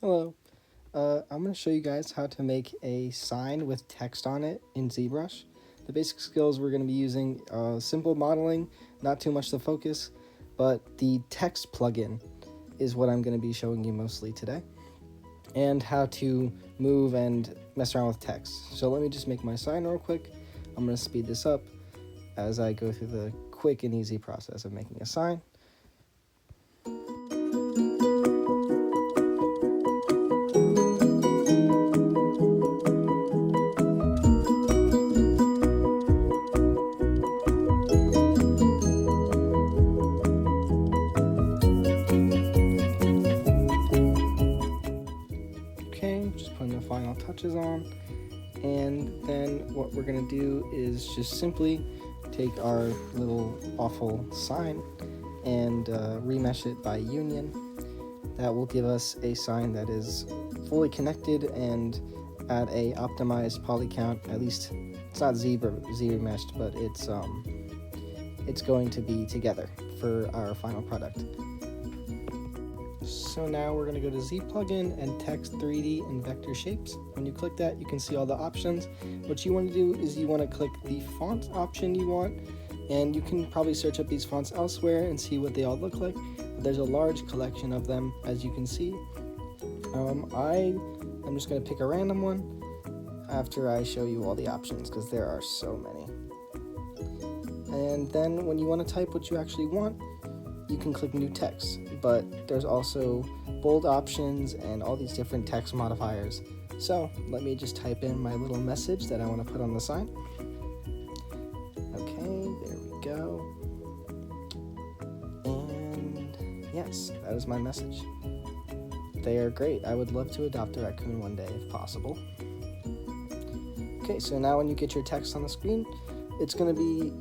Hello. I'm going to show you guys how to make a sign with text on it in Zbrush. The basic skills we're going to be using simple modeling, not too much to focus, but the text plugin is what I'm going to be showing you mostly today, and how to move and mess around with text. So let me just make my sign real quick. I'm going to speed this up as I go through the quick and easy process of making a sign. Just putting the final touches on, and then what we're going to do is just simply take our little awful sign and remesh it by union. That will give us a sign that is fully connected and at a optimized poly count. At least it's not Z meshed, but it's going to be together for our final product. So now we're going to go to Z plugin and text 3D and vector shapes. When you click that, you can see all the options. What you want to do is you want to click the font option you want, and you can probably search up these fonts elsewhere and see what they all look like. But there's a large collection of them, as you can see. I'm just going to pick a random one after I show you all the options, because there are so many. And then when you want to type what you actually want, you can click new text, but there's also bold options and all these different text modifiers. So let me just type in my little message that I want to put on the sign. Okay, there we go. And yes, that is my message. They are great. I would love to adopt a raccoon one day if possible. Okay, so now when you get your text on the screen, it's going to be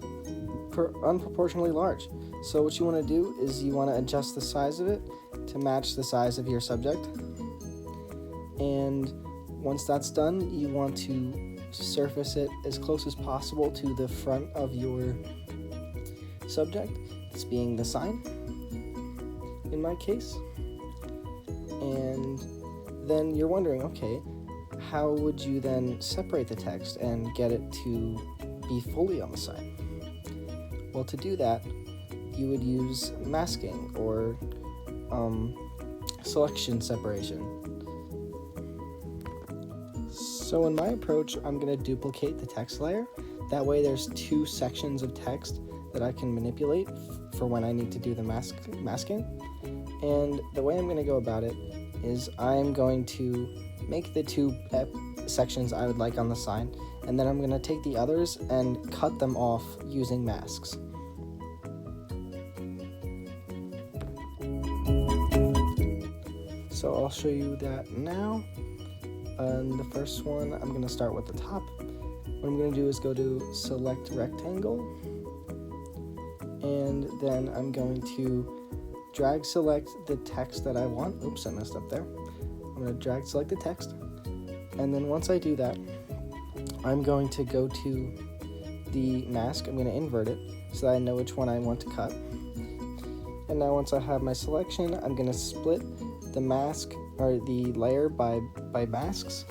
unproportionally large. So what you want to do is you want to adjust the size of it to match the size of your subject. And once that's done, you want to surface it as close as possible to the front of your subject, this being the sign, in my case. And then you're wondering, okay, how would you then separate the text and get it to be fully on the sign? Well, to do that, you would use masking or selection separation. So in my approach, I'm going to duplicate the text layer. That way there's two sections of text that I can manipulate for when I need to do the masking. And the way I'm going to go about it is I'm going to make the two sections I would like on the sign, and then I'm going to take the others and cut them off using masks. So I'll show you that now. And the first one, I'm going to start with the top. What I'm going to do is go to select rectangle, and then I'm going to drag select the text that I want. Oops, I messed up there. I'm going to drag select the text, and then once I do that, I'm going to go to the mask. I'm going to invert it so that I know which one I want to cut. And now once I have my selection, I'm going to split the mask or the layer by masks,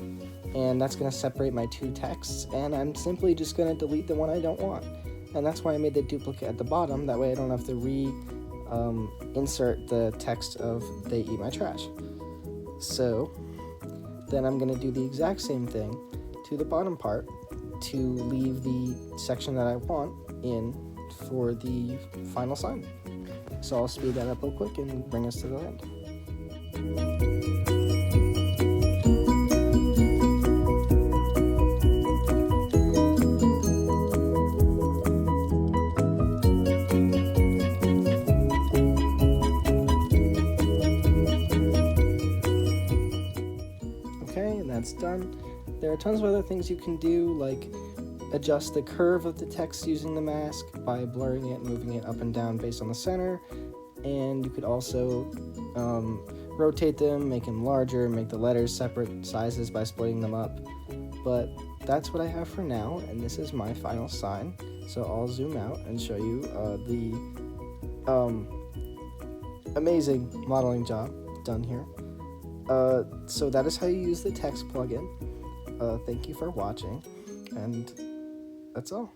and that's going to separate my two texts, and I'm simply just going to delete the one I don't want. And that's why I made the duplicate at the bottom. That way I don't have to insert the text of "they eat my trash." So then I'm going to do the exact same thing to the bottom part to leave the section that I want in for the final sign. So I'll speed that up real quick and bring us to the end. Okay, and that's done. There are tons of other things you can do, like adjust the curve of the text using the mask by blurring it and moving it up and down based on the center. And you could also rotate them, make them larger, make the letters separate sizes by splitting them up. But that's what I have for now, and this is my final sign. So I'll zoom out and show you the amazing modeling job done here. So that is how you use the text plugin. Thank you for watching, and that's all.